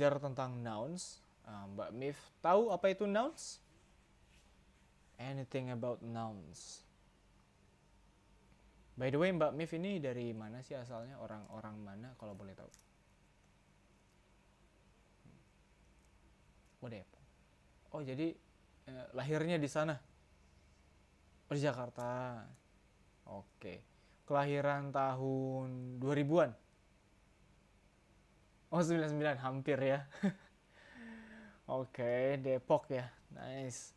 Belajar tentang nouns. Mbak Mif tahu apa itu nouns? Anything about nouns? By the way, Mbak Mif ini dari mana sih asalnya? Orang-orang mana kalau boleh tahu? Oh, Depok. Oh, jadi lahirnya di sana, oh, di Jakarta. Oke. Kelahiran tahun 2000-an. Oh, 99, hampir ya. Oke, Depok ya. Nice.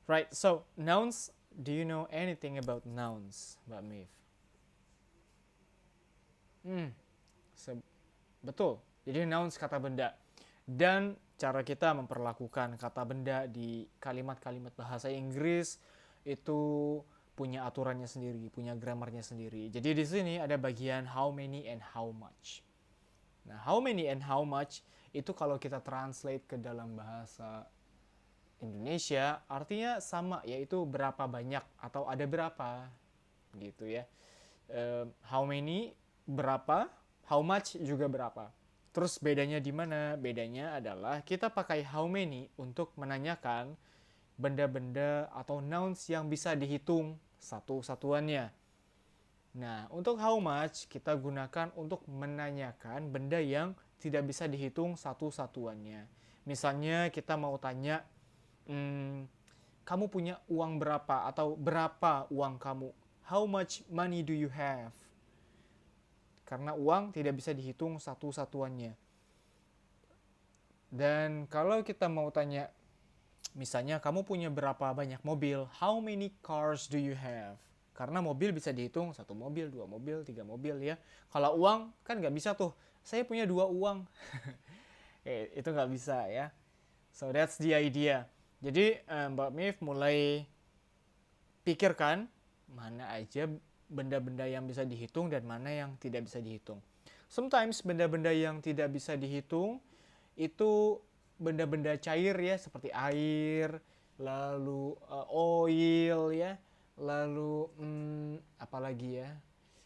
Right, so nouns, do you know anything about nouns, Mbak Mif? Hmm, betul. Jadi nouns kata benda. Dan cara kita memperlakukan kata benda di kalimat-kalimat bahasa Inggris itu punya aturannya sendiri, punya gramarnya sendiri. Jadi di sini ada bagian how many and how much. Nah, how many and how much itu kalau kita translate ke dalam bahasa Indonesia artinya sama, yaitu berapa banyak atau ada berapa gitu ya. How many berapa, how much juga berapa. Terus bedanya di mana? Bedanya adalah kita pakai how many untuk menanyakan benda-benda atau nouns yang bisa dihitung satu-satuannya. Nah, untuk how much kita gunakan untuk menanyakan benda yang tidak bisa dihitung satu-satuannya. Misalnya kita mau tanya, kamu punya uang berapa atau berapa uang kamu? How much money do you have? Karena uang tidak bisa dihitung satu-satuannya. Dan kalau kita mau tanya, misalnya kamu punya berapa banyak mobil? How many cars do you have? Karena mobil bisa dihitung satu mobil, dua mobil, tiga mobil ya. Kalau uang kan nggak bisa tuh. Saya punya dua uang. Itu nggak bisa ya. So that's the idea. Jadi Mbak Mif mulai pikirkan mana aja benda-benda yang bisa dihitung dan mana yang tidak bisa dihitung. Sometimes benda-benda yang tidak bisa dihitung itu benda-benda cair ya, seperti air, lalu oil ya, lalu apalagi ya,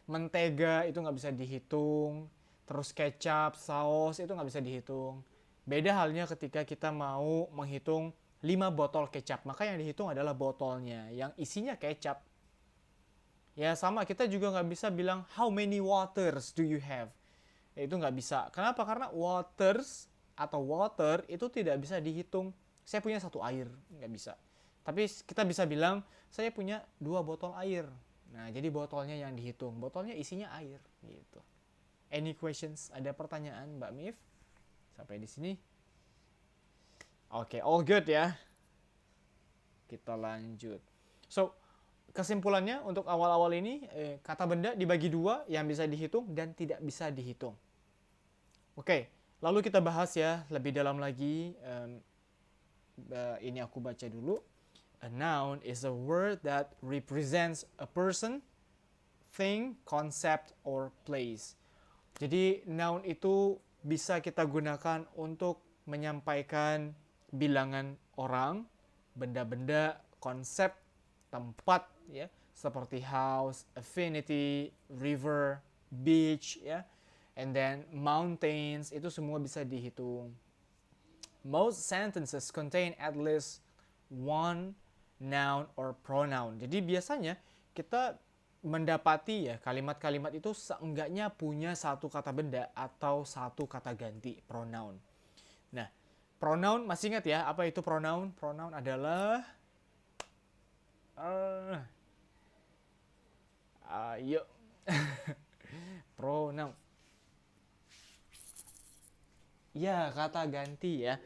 mentega itu nggak bisa dihitung, terus kecap, saus itu nggak bisa dihitung. Beda halnya ketika kita mau menghitung 5 botol kecap, maka yang dihitung adalah botolnya yang isinya kecap. Ya sama, kita juga nggak bisa bilang how many waters do you have. Ya, itu nggak bisa. Kenapa? Karena waters atau water itu tidak bisa dihitung. Saya punya satu air, nggak bisa. Tapi kita bisa bilang saya punya 2 botol air. Nah, jadi botolnya yang dihitung. Botolnya isinya air, gitu. Any questions? Ada pertanyaan, Mbak Mif? Sampai di sini? Oke, all good ya. Kita lanjut. So, kesimpulannya untuk awal-awal ini, kata benda dibagi dua, yang bisa dihitung dan tidak bisa dihitung. Oke, lalu kita bahas ya lebih dalam lagi. Ini aku baca dulu. A noun is a word that represents a person, thing, concept, or place. Jadi noun itu bisa kita gunakan untuk menyampaikan bilangan orang, benda-benda, konsep, tempat ya, seperti house, affinity, river, beach ya, and then mountains, itu semua bisa dihitung. Most sentences contain at least one noun or pronoun. Jadi biasanya kita mendapati ya kalimat-kalimat itu seenggaknya punya satu kata benda atau satu kata ganti pronoun. Nah, pronoun masih ingat ya apa itu pronoun? Pronoun adalah ayo pronoun. Ya, kata ganti ya.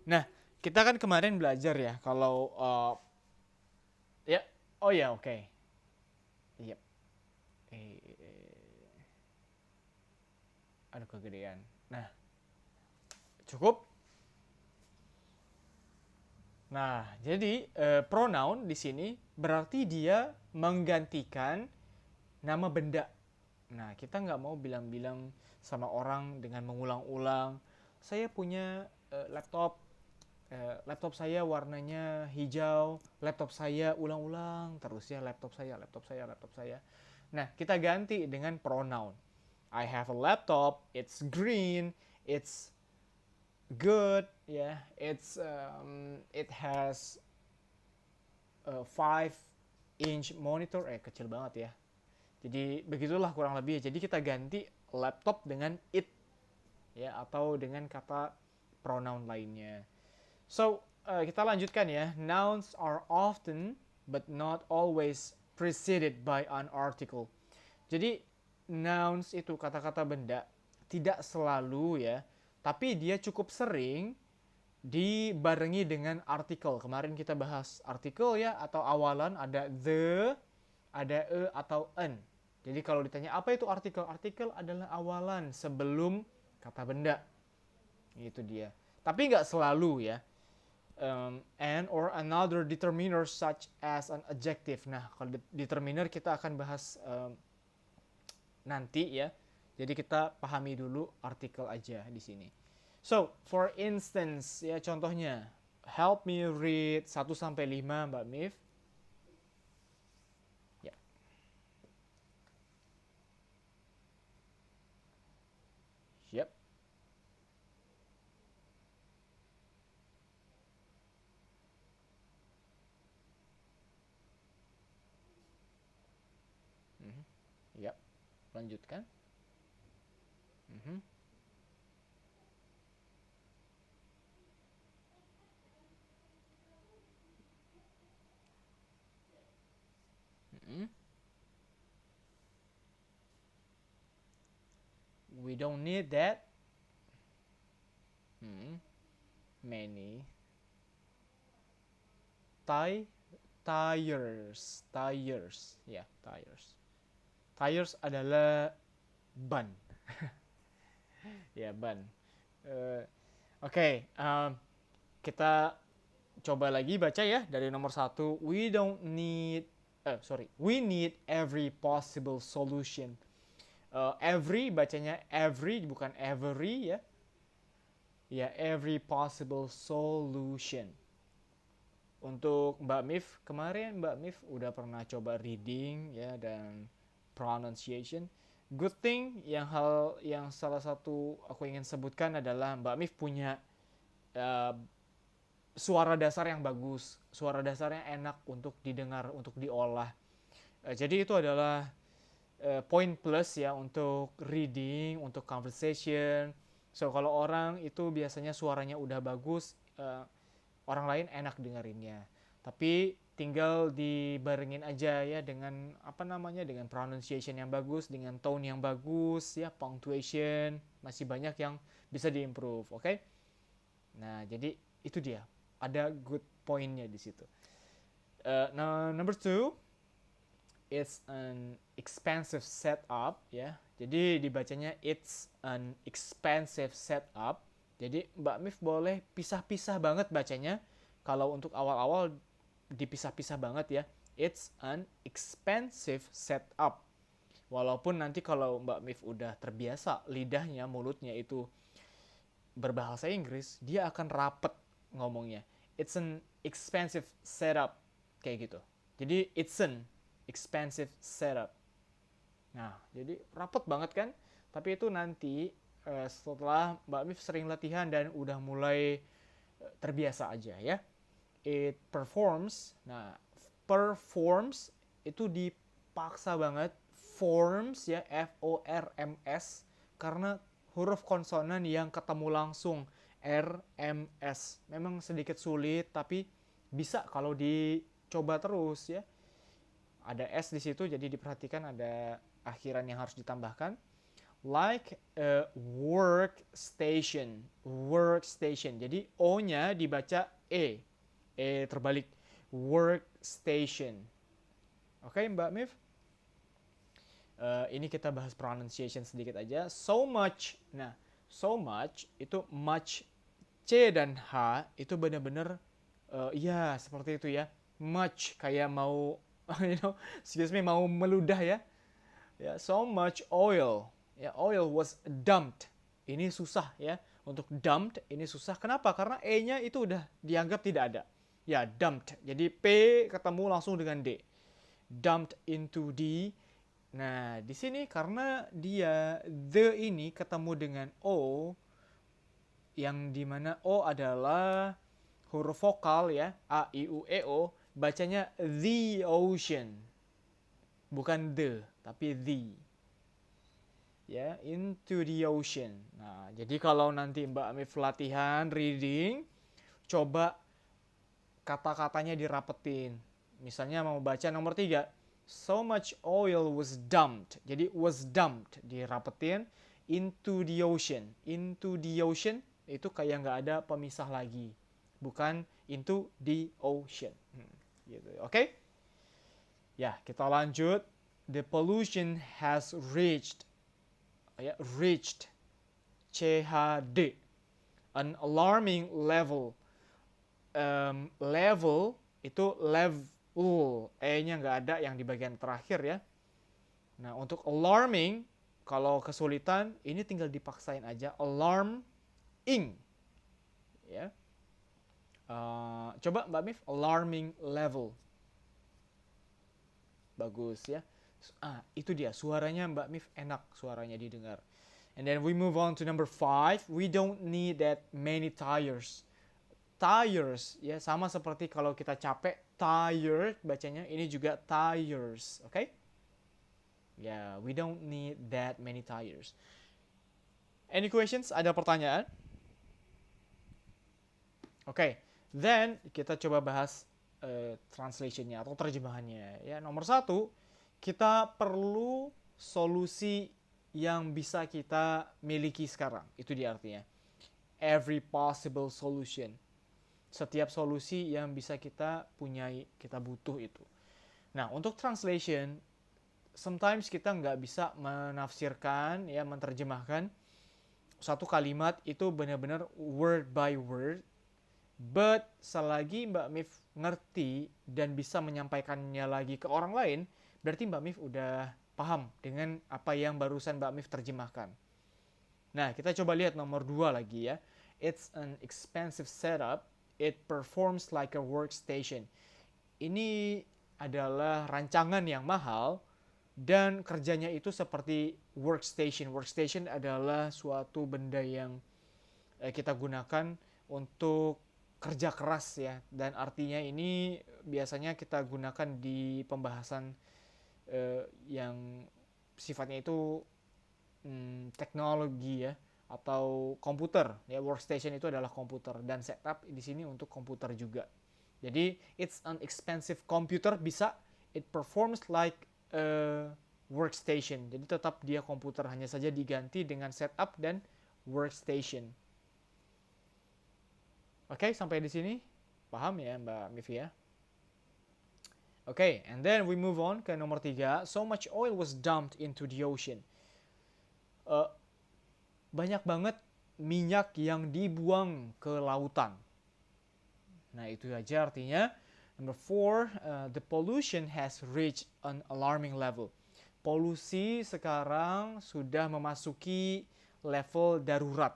Nah, kita kan kemarin belajar ya kalau ya, oh ya oke. Iya. Aduh kegedean. Nah, cukup. Nah, jadi pronoun di sini berarti dia menggantikan nama benda. Nah, kita nggak mau bilang-bilang sama orang dengan mengulang-ulang. Saya punya laptop. Laptop saya warnanya hijau. Laptop saya ulang-ulang terus ya, laptop saya, laptop saya, laptop saya. Nah, kita ganti dengan pronoun. I have a laptop. It's green. It's good, ya. It has a 5-inch monitor, kecil banget ya. Jadi begitulah kurang lebih. Jadi kita ganti laptop dengan it, ya, atau dengan kata pronoun lainnya. So, kita lanjutkan ya. Nouns are often but not always preceded by an article. Jadi nouns itu kata-kata benda tidak selalu ya, tapi dia cukup sering dibarengi dengan artikel. Kemarin kita bahas artikel ya, atau awalan ada the, ada a atau an. Jadi kalau ditanya apa itu artikel? Artikel adalah awalan sebelum kata benda. Itu dia. Tapi nggak selalu ya. And or another determiner such as an adjective. Nah, kalau determiner kita akan bahas nanti ya. Jadi kita pahami dulu artikel aja di sini. So, for instance, ya contohnya, help me read 1 sampai 5, Mbak Mif. Ya. Yep. Yep. Lanjutkan. Mhm. Mhm. We don't need that. Many. Tires. Ya, tires. Tires adalah ban. Ya, ban. Oke, kita coba lagi baca ya dari nomor 1. We need every possible solution. Every bacanya every bukan every ya. Ya, every possible solution. Untuk Mbak Mif, kemarin Mbak Mif udah pernah coba reading ya dan pronunciation. Good thing yang salah satu aku ingin sebutkan adalah Mbak Mif punya uh, suara dasar yang bagus, suara dasarnya enak untuk didengar, untuk diolah. Jadi itu adalah poin plus ya untuk reading, untuk conversation. So kalau orang itu biasanya suaranya udah bagus, orang lain enak dengerinnya. Tapi tinggal dibarengin aja ya dengan dengan pronunciation yang bagus, dengan tone yang bagus ya, punctuation, masih banyak yang bisa diimprove, oke? Nah, jadi itu dia. Ada good pointnya di situ. Now, number 2, it's an expensive setup ya. Jadi dibacanya it's an expensive setup. Jadi Mbak Mif boleh pisah-pisah banget bacanya. Kalau untuk awal-awal dipisah-pisah banget ya. It's an expensive setup. Walaupun nanti kalau Mbak Mif udah terbiasa lidahnya, mulutnya itu berbahasa Inggris, dia akan rapet ngomongnya. It's an expensive setup. Kayak gitu. Jadi it's an expensive setup. Nah, jadi rapet banget kan? Tapi itu nanti setelah Mbak Mif sering latihan dan udah mulai terbiasa aja ya. It performs. Nah, performs itu dipaksa banget. Forms ya, F-O-R-M-S, karena huruf konsonan yang ketemu langsung, R-M-S. Memang sedikit sulit, tapi bisa kalau dicoba terus ya. Ada S di situ, jadi diperhatikan ada akhiran yang harus ditambahkan. Like a workstation. Workstation. Jadi O-nya dibaca E. E terbalik. Workstation. Oke, Mbak Mif? Ini kita bahas pronunciation sedikit aja. So much. Nah, so much itu much, C dan H itu benar-benar ya seperti itu ya. Much kayak mau excuse me, mau meludah ya. Ya, so much oil. Ya, oil was dumped. Ini susah ya. Untuk dumped ini susah. Kenapa? Karena E-nya itu udah dianggap tidak ada. Ya, dumped. Jadi P ketemu langsung dengan D. Dumped into D. Nah, di sini karena dia the ini ketemu dengan O, yang dimana O adalah huruf vokal ya, A, I, U, E, O, bacanya the ocean. Bukan the, tapi the. Ya, into the ocean. Nah, jadi kalau nanti Mbak Amif latihan reading, coba kata-katanya dirapetin. Misalnya mau baca nomor 3, so much oil was dumped. Jadi was dumped dirapetin into the ocean. Into the ocean itu kayak nggak ada pemisah lagi. Bukan into the ocean. Gitu. Oke? Ya, kita lanjut. The pollution has reached CHD an alarming level. Level itu level, E-nya nggak ada yang di bagian terakhir ya. Nah, untuk alarming, kalau kesulitan, ini tinggal dipaksain aja. Alarming. Ya. Coba Mbak Mif, alarming level. Bagus ya. Itu dia, suaranya Mbak Mif enak, suaranya didengar. And then we move on to number 5. We don't need that many tires. Tires ya, sama seperti kalau kita capek tired bacanya, ini juga tires. Oke? Ya, we don't need that many tires. Any questions? Ada pertanyaan? Oke, then kita coba bahas translationnya atau terjemahannya ya. Nomor 1, kita perlu solusi yang bisa kita miliki sekarang. Itu dia artinya. Every possible solution. Setiap solusi yang bisa kita punyai, kita butuh itu. Nah, untuk translation, sometimes kita nggak bisa menafsirkan, ya, menerjemahkan satu kalimat itu benar-benar word by word. But selagi Mbak Mif ngerti dan bisa menyampaikannya lagi ke orang lain, berarti Mbak Mif udah paham dengan apa yang barusan Mbak Mif terjemahkan. Nah, kita coba lihat nomor 2 lagi ya. It's an expensive setup. It performs like a workstation. Ini adalah rancangan yang mahal dan kerjanya itu seperti workstation. Workstation adalah suatu benda yang kita gunakan untuk kerja keras ya. Dan artinya ini biasanya kita gunakan di pembahasan yang sifatnya itu teknologi ya, atau komputer ya. Workstation itu adalah komputer dan setup di sini untuk komputer juga. Jadi it's an expensive computer, bisa it performs like a workstation. Jadi tetap dia komputer, hanya saja diganti dengan setup dan workstation. Oke, sampai di sini paham ya Mbak Mivi ya? Oke, and then we move on ke nomor 3. So much oil was dumped into the ocean. Banyak banget minyak yang dibuang ke lautan. Nah, itu aja artinya. Number 4, the pollution has reached an alarming level. Polusi sekarang sudah memasuki level darurat,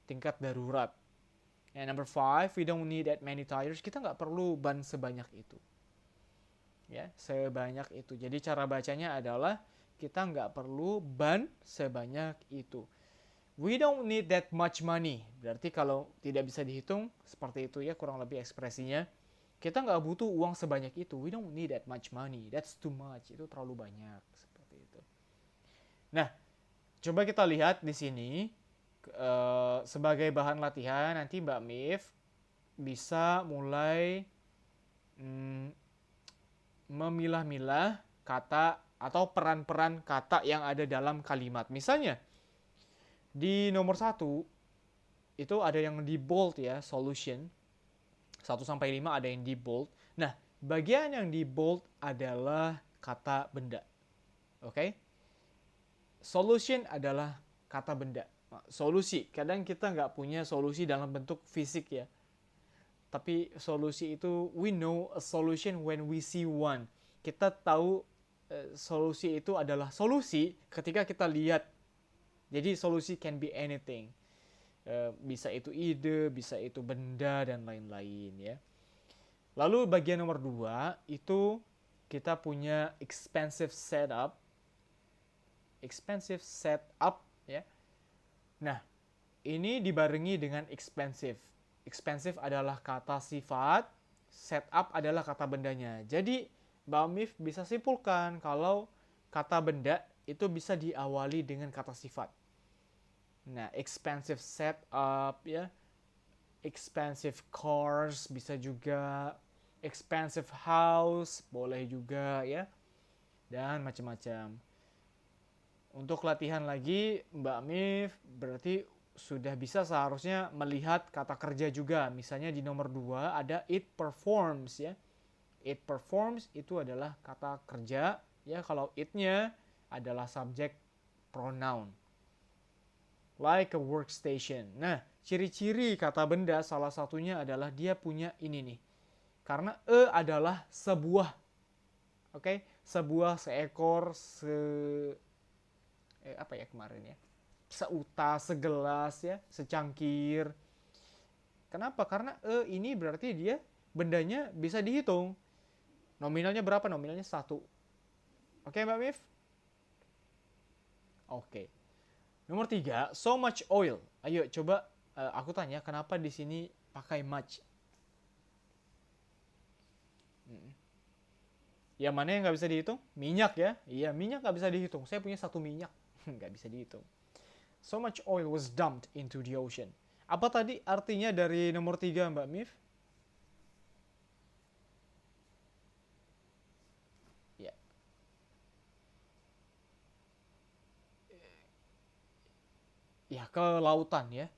tingkat darurat. And number 5, we don't need that many tires. Kita nggak perlu ban sebanyak itu. Ya, sebanyak itu. Jadi cara bacanya adalah kita nggak perlu ban sebanyak itu. We don't need that much money. Berarti kalau tidak bisa dihitung, seperti itu ya kurang lebih ekspresinya. Kita nggak butuh uang sebanyak itu. We don't need that much money. That's too much. Itu terlalu banyak. Seperti itu. Nah, coba kita lihat di sini. Sebagai bahan latihan, nanti Mbak Mif bisa mulai memilah-milah kata atau peran-peran kata yang ada dalam kalimat. Misalnya, di nomor 1 itu ada yang di bold ya, solution. 1-5 ada yang di bold. Nah, bagian yang di bold adalah kata benda. Oke? Solution adalah kata benda. Solusi, kadang kita nggak punya solusi dalam bentuk fisik ya. Tapi solusi itu, we know a solution when we see one. Kita tahu solusi itu adalah solusi ketika kita lihat. Jadi solusi can be anything. Bisa itu ide, bisa itu benda, dan lain-lain ya. Lalu bagian nomor 2 itu kita punya expensive setup. Expensive setup ya. Nah, ini dibarengi dengan expensive. Expensive adalah kata sifat, setup adalah kata bendanya. Jadi, Mbak Mif bisa simpulkan kalau kata benda itu bisa diawali dengan kata sifat. Nah, expensive setup ya, expensive cars bisa juga, expensive house boleh juga ya, dan macam-macam. Untuk latihan lagi, Mbak Mif berarti sudah bisa seharusnya melihat kata kerja juga. Misalnya di nomor 2 ada it performs ya. It performs itu adalah kata kerja ya, kalau it-nya adalah subjek pronoun. Like a workstation. Nah, ciri-ciri kata benda salah satunya adalah dia punya ini nih. Karena adalah sebuah. Oke, sebuah, seekor, apa ya kemarin ya? Seutas, segelas ya, secangkir. Kenapa? Karena ini berarti dia bendanya bisa dihitung. Nominalnya berapa? Nominalnya 1. Oke, Mbak Mif? Oke. Nomor 3, so much oil. Ayo coba aku tanya kenapa di sini pakai much. Yang mana yang nggak bisa dihitung? Minyak ya. Iya, minyak nggak bisa dihitung. Saya punya 1 minyak. Nggak bisa dihitung. So much oil was dumped into the ocean. Apa tadi artinya dari nomor 3, Mbak Mif? Ya. Ya, ke lautan ya.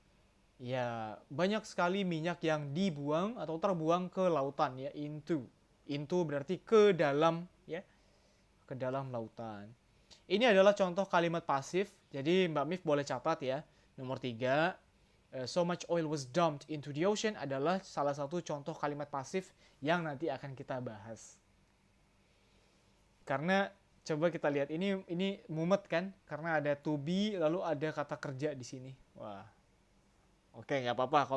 Ya, banyak sekali minyak yang dibuang atau terbuang ke lautan ya, into. Into berarti ke dalam ya, ke dalam lautan. Ini adalah contoh kalimat pasif. Jadi Mbak Mif boleh catat ya. Nomor 3, so much oil was dumped into the ocean adalah salah satu contoh kalimat pasif yang nanti akan kita bahas. Karena coba kita lihat ini mumet kan? Karena ada to be lalu ada kata kerja di sini. Wah. Oke, nggak apa-apa.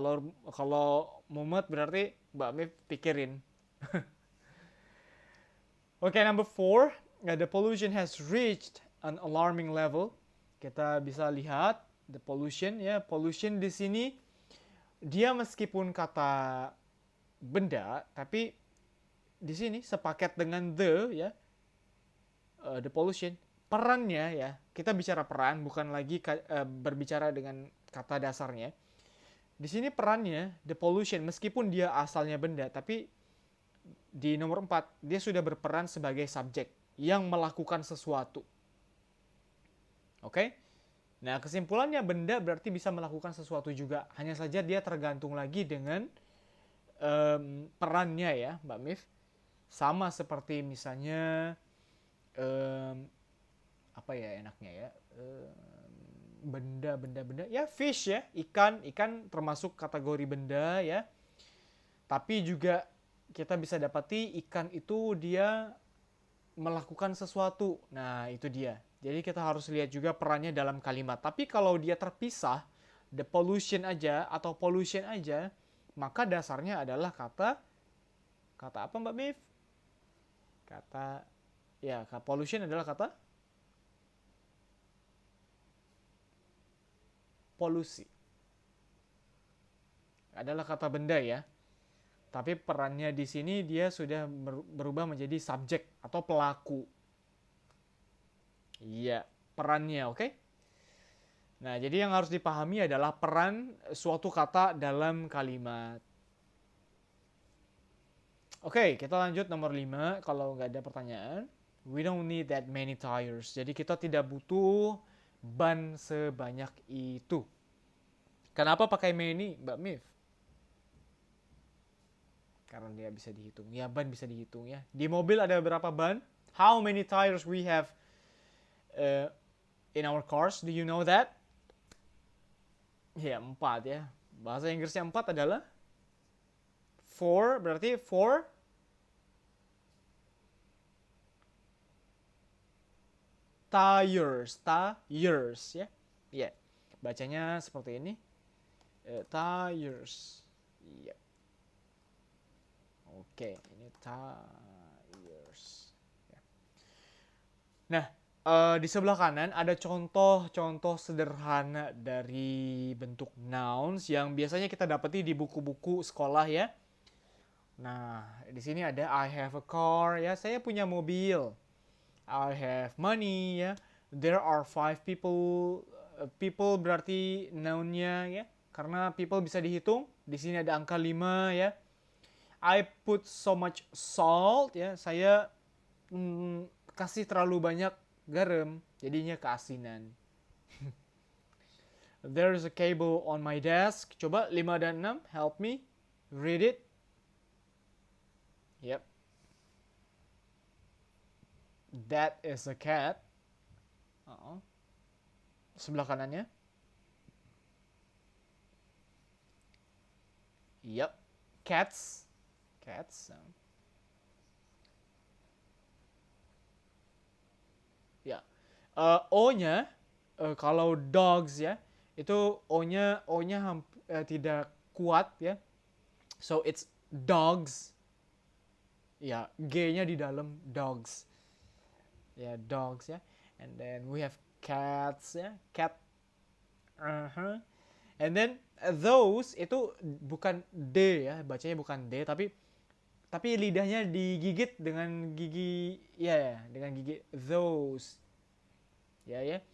Kalau mumet berarti Mbak Mif pikirin. Oke, number 4, the pollution has reached an alarming level. Kita bisa lihat the pollution ya. Pollution di sini dia meskipun kata benda, tapi di sini sepaket dengan the ya. The pollution perannya ya. Kita bicara peran bukan lagi berbicara dengan kata dasarnya. Di sini perannya the pollution meskipun dia asalnya benda, tapi di nomor 4 dia sudah berperan sebagai subjek yang melakukan sesuatu. Oke? Nah, kesimpulannya benda berarti bisa melakukan sesuatu juga. Hanya saja dia tergantung lagi dengan perannya ya, Mbak Mif. Sama seperti misalnya apa ya enaknya ya? Benda ya, fish ya, ikan termasuk kategori benda ya. Tapi juga kita bisa dapati ikan itu dia melakukan sesuatu. Nah, itu dia. Jadi kita harus lihat juga perannya dalam kalimat. Tapi kalau dia terpisah, the pollution aja atau pollution aja, maka dasarnya adalah kata apa Mbak Mif? Kata ya, pollution adalah kata polusi. Adalah kata benda ya. Tapi perannya di sini dia sudah berubah menjadi subjek atau pelaku. Iya, perannya, oke? Nah, jadi yang harus dipahami adalah peran suatu kata dalam kalimat. Oke, kita lanjut nomor 5 kalau nggak ada pertanyaan. We don't need that many tires. Jadi kita tidak butuh ban sebanyak itu. Kenapa pakai many, Mbak Mif? Karena dia bisa dihitung. Ya, ban bisa dihitung ya. Di mobil ada berapa ban? How many tires we have in our cars? Do you know that? Ya, 4 ya. Bahasa Inggrisnya 4 adalah 4, berarti 4 tires ya. Ya. Bacanya seperti ini. Tires. Iya. Oke, ini tires. Ya. Nah, Di sebelah kanan ada contoh-contoh sederhana dari bentuk nouns yang biasanya kita dapati di buku-buku sekolah ya. Nah, di sini ada I have a car ya, saya punya mobil. I have money ya. There are 5 people. People berarti noun-nya ya. Karena people bisa dihitung. Di sini ada angka 5 ya. I put so much salt ya. Saya kasih terlalu banyak garam, jadinya keasinan. There's a cable on my desk. Coba 5 dan 6, help me. Read it. Yep. That is a cat. Sebelah kanannya. Yep. Cats. Cats. Ya. O-nya kalau dogs ya, itu O-nya tidak kuat ya. So it's dogs. Ya, G-nya di dalam dogs. Ya, dogs ya. And then we have cats ya, cat. And then those itu bukan D ya, bacanya bukan D tapi lidahnya digigit dengan gigi ya, dengan gigi those. Ya ya.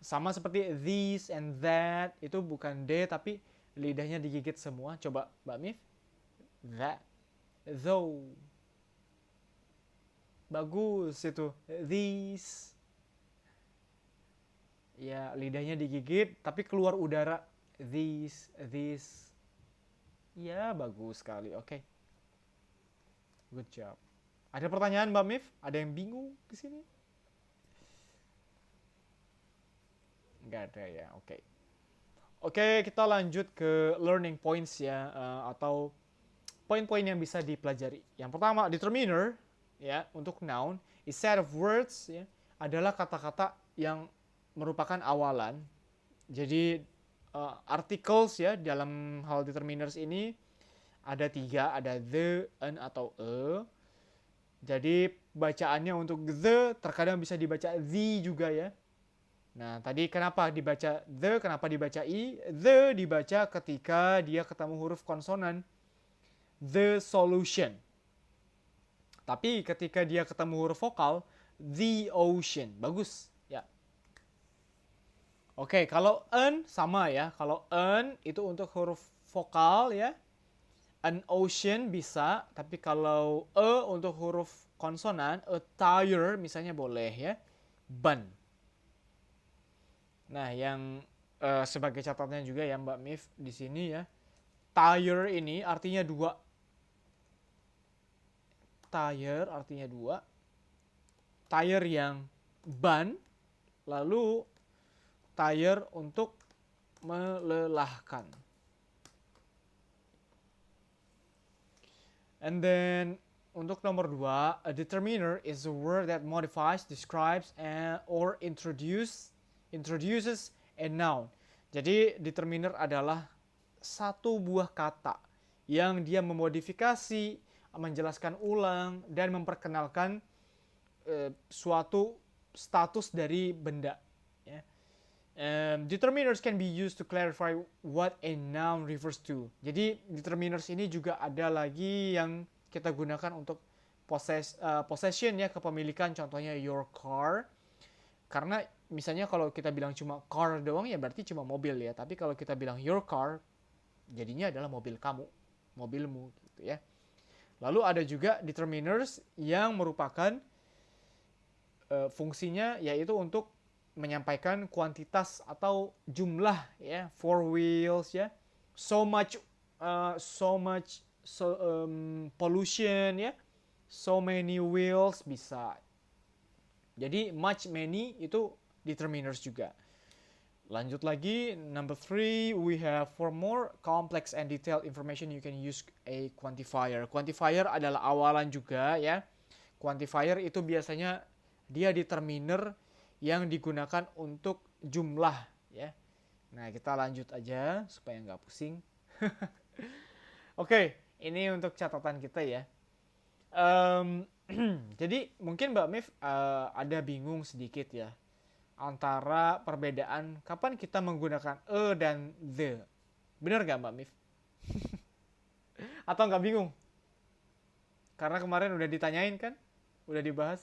Sama seperti these and that, itu bukan D tapi lidahnya digigit semua. Coba Mbak Mif. That. Though. Bagus itu. These. Ya, lidahnya digigit tapi keluar udara. These. Ya, bagus sekali. Oke. Good job. Ada pertanyaan Mbak Mif? Ada yang bingung di sini? Nggak ada ya, oke. Oke, kita lanjut ke learning points ya, atau poin-poin yang bisa dipelajari. Yang pertama, determiner ya untuk noun is set of words ya, adalah kata-kata yang merupakan awalan. Jadi articles ya dalam hal determiners ini ada 3, ada the, an atau a. Jadi bacaannya untuk the terkadang bisa dibaca the juga ya. Nah, tadi kenapa dibaca the, kenapa dibaca i? The dibaca ketika dia ketemu huruf konsonan. The solution. Tapi ketika dia ketemu huruf vokal, the ocean. Bagus, ya. Oke, kalau an sama ya. Kalau an itu untuk huruf vokal ya. An ocean bisa, tapi kalau untuk huruf konsonan, a tire misalnya boleh ya. Ban. Nah, yang sebagai catatan juga ya Mbak Mif di sini ya. Tire ini artinya 2. Tire artinya 2. Tire yang ban, lalu tire untuk melelahkan. And then untuk nomor 2, a determiner is a word that modifies, describes, or introduces a noun. Jadi determiner adalah satu buah kata yang dia memodifikasi, menjelaskan ulang, dan memperkenalkan suatu status dari benda. Ya. Determiners can be used to clarify what a noun refers to. Jadi determiners ini juga ada lagi yang kita gunakan untuk possession ya, kepemilikan, contohnya your car. Karena misalnya kalau kita bilang cuma car doang ya berarti cuma mobil ya. Tapi kalau kita bilang your car, jadinya adalah mobil kamu, mobilmu gitu ya. Lalu ada juga determiners yang merupakan fungsinya yaitu untuk menyampaikan kuantitas atau jumlah ya, four wheels ya, so much pollution ya, so many wheels bisa. Jadi much, many itu determiners juga. Lanjut lagi, number 3, we have for more complex and detailed information you can use a quantifier. Quantifier adalah awalan juga ya. Quantifier itu biasanya dia determiner yang digunakan untuk jumlah ya. Nah, kita lanjut aja supaya nggak pusing. Oke, ini untuk catatan kita ya. Jadi mungkin Mbak Mif ada bingung sedikit ya antara perbedaan kapan kita menggunakan dan the. Bener gak Mbak Mif? Atau nggak bingung? Karena kemarin udah ditanyain kan? Udah dibahas.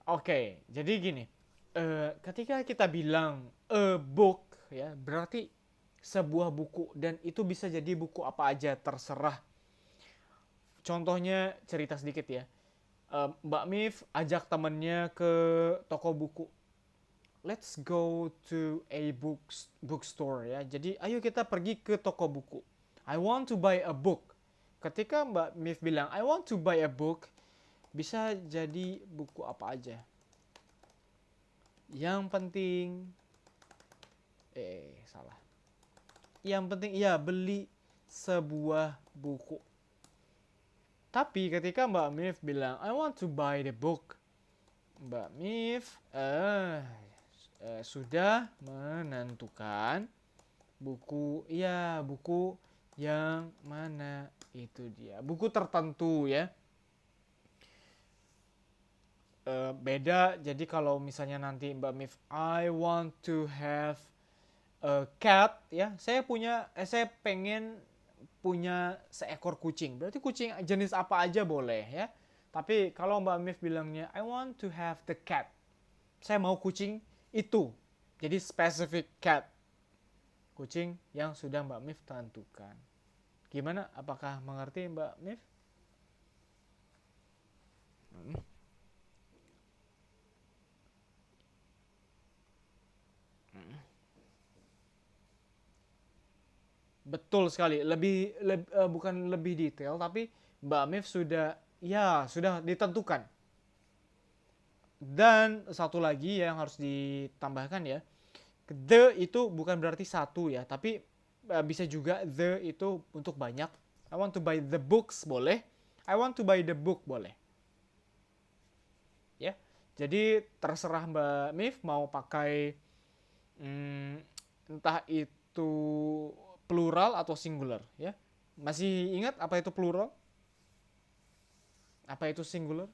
Oke, jadi gini. Ketika kita bilang a book ya, berarti sebuah buku dan itu bisa jadi buku apa aja terserah. Contohnya cerita sedikit ya. Mbak Mif ajak temennya ke toko buku. Let's go to a bookstore ya. Jadi ayo kita pergi ke toko buku. I want to buy a book. Ketika Mbak Mif bilang I want to buy a book, bisa jadi buku apa aja. Yang penting salah. Yang penting ya beli sebuah buku. Tapi ketika Mbak Mif bilang I want to buy the book, Mbak Mif sudah menentukan buku yang mana itu dia. Buku tertentu ya. Beda jadi kalau misalnya nanti Mbak Mif I want to have a cat ya. Saya pengen punya seekor kucing. Berarti kucing jenis apa aja boleh ya. Tapi kalau Mbak Mif bilangnya I want to have the cat. Saya mau kucing itu. Jadi specific cat. Kucing yang sudah Mbak Mif tentukan. Gimana? Apakah mengerti Mbak Mif? Betul sekali. Bukan lebih detail, tapi Mbak Mif sudah ditentukan. Dan satu lagi yang harus ditambahkan ya, the itu bukan berarti satu ya, tapi bisa juga the itu untuk banyak. I want to buy the books boleh. I want to buy the book boleh. Ya, jadi terserah Mbak Mif mau pakai entah itu plural atau singular ya. Masih ingat apa itu plural? Apa itu singular?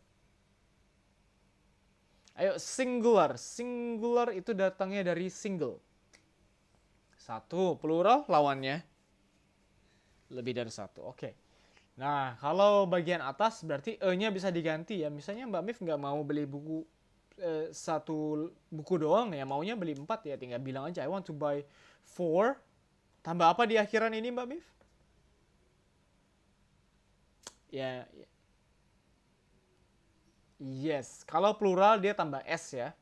Ayo singular. Singular itu datangnya dari single. Satu, plural lawannya lebih dari satu. Oke. Nah, kalau bagian atas berarti e-nya bisa diganti ya. Misalnya Mbak Mif nggak mau beli buku satu buku doang ya, maunya beli 4 ya, tinggal bilang aja I want to buy 4. Tambah apa di akhiran ini Mbak Mif? Ya, yes. Kalau plural dia tambah S ya.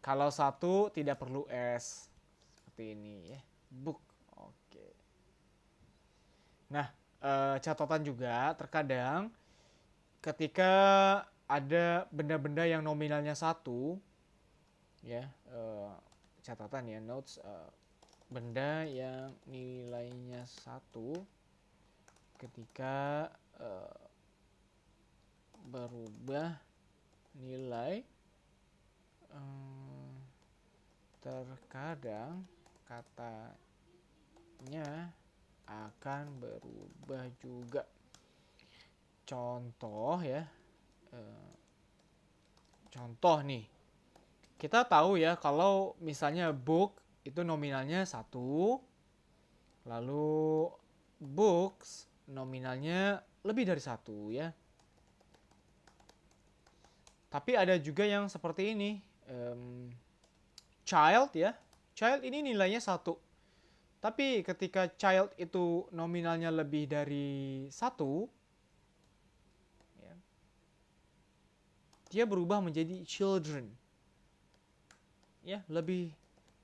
Kalau satu tidak perlu S. Seperti ini ya. Book. Oke. Nah, catatan juga terkadang ketika ada benda-benda yang nominalnya satu, ya, catatan ya, notes, benda yang nilainya satu ketika berubah nilai, terkadang katanya akan berubah juga. Contoh ya, contoh nih, kita tahu ya kalau misalnya book itu nominalnya satu, lalu books nominalnya lebih dari satu ya. Tapi ada juga yang seperti ini, child ya, child ini nilainya satu. Tapi ketika child itu nominalnya lebih dari satu, ya, dia berubah menjadi children. Ya, lebih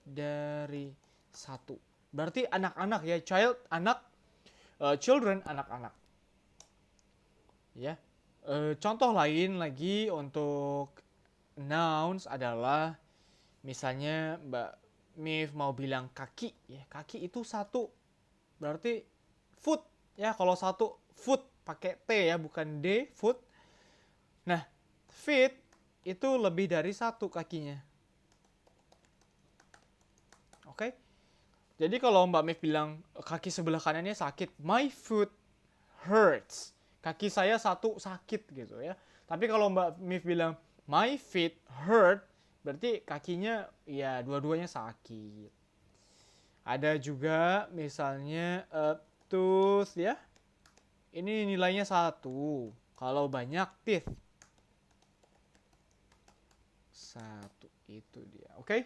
dari satu. Berarti anak-anak ya, child anak, children anak-anak. Ya. Contoh lain lagi untuk nouns adalah misalnya Mbak Mif mau bilang kaki ya, kaki itu satu, berarti foot ya. Kalau satu foot pakai T ya, bukan D, foot. Nah, feet itu lebih dari satu kakinya. Oke. Jadi kalau Mbak Mif bilang kaki sebelah kanannya sakit, my foot hurts. Kaki saya satu sakit gitu ya. Tapi kalau Mbak Mif bilang my feet hurt, berarti kakinya ya dua-duanya sakit. Ada juga misalnya tooth ya. Ini nilainya 1. Kalau banyak teeth. 1 itu dia. Oke?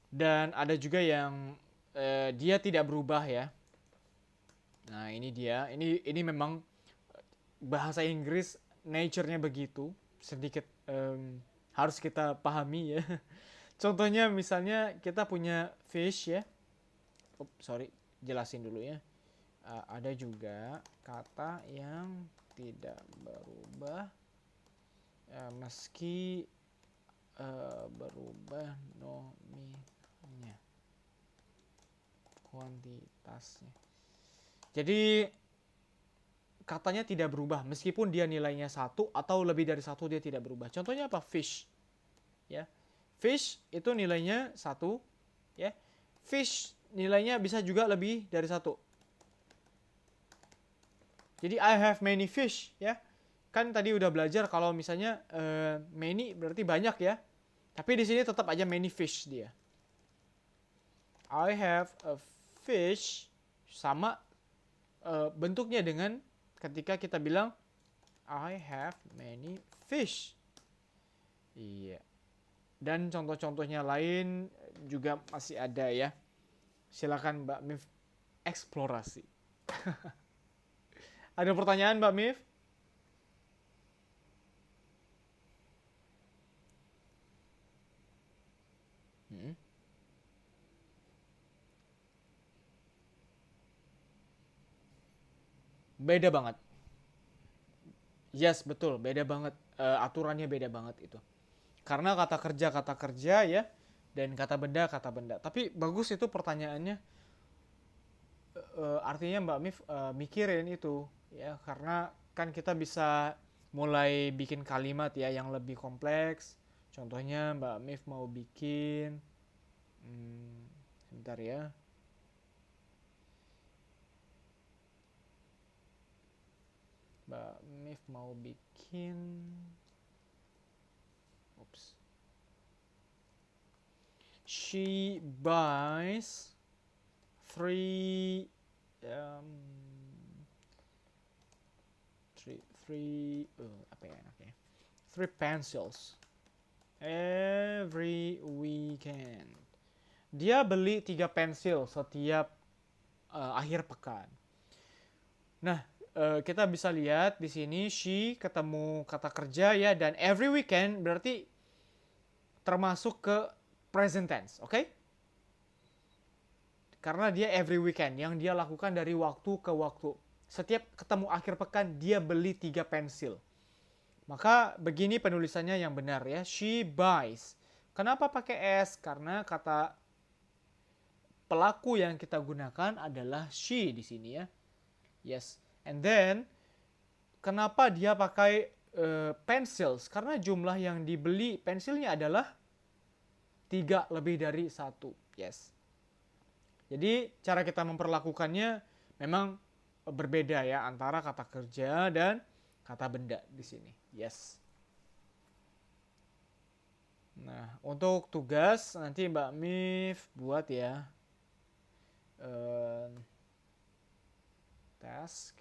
Dan ada juga yang dia tidak berubah ya. Nah, ini dia. Ini memang bahasa Inggris nature-nya begitu. Sedikit harus kita pahami ya. Contohnya misalnya kita punya fish ya. Sorry, jelasin dulu ya. Ada juga kata yang tidak berubah meski berubah nominalnya, kuantitasnya. Jadi katanya tidak berubah meskipun dia nilainya 1 atau lebih dari 1 dia tidak berubah. Contohnya apa? Fish. Ya. Fish itu nilainya 1 ya. Fish nilainya bisa juga lebih dari 1. Jadi I have many fish ya. Kan tadi udah belajar kalau misalnya many berarti banyak ya. Tapi di sini tetap aja many fish dia. I have a fish sama bentuknya dengan ketika kita bilang I have many fish. Iya. Dan contoh-contohnya lain juga masih ada ya. Silakan Mbak Mif eksplorasi. Ada pertanyaan Mbak Mif? Beda banget. Yes, betul. Beda banget. Aturannya beda banget itu. Karena kata kerja ya. Dan kata benda. Tapi bagus itu pertanyaannya. Artinya Mbak Mif mikirin itu. Ya, karena kan kita bisa mulai bikin kalimat ya yang lebih kompleks. Contohnya Mbak Mif mau bikin sebentar ya. Mbak Mif mau bikin she buys three three pencils every weekend. Dia beli 3 pensil setiap akhir pekan. Nah, kita bisa lihat di sini she ketemu kata kerja ya, dan every weekend berarti termasuk ke present tense, oke? Karena dia every weekend yang dia lakukan dari waktu ke waktu. Setiap ketemu akhir pekan dia beli 3 pensil. Maka begini penulisannya yang benar ya, she buys. Kenapa pakai s? Karena kata pelaku yang kita gunakan adalah she di sini ya. Yes. And then kenapa dia pakai pencils? Karena jumlah yang dibeli pensilnya adalah 3 lebih dari 1. Yes. Jadi cara kita memperlakukannya memang berbeda ya antara kata kerja dan kata benda di sini. Yes. Nah, untuk tugas nanti Mbak Mif buat ya. Task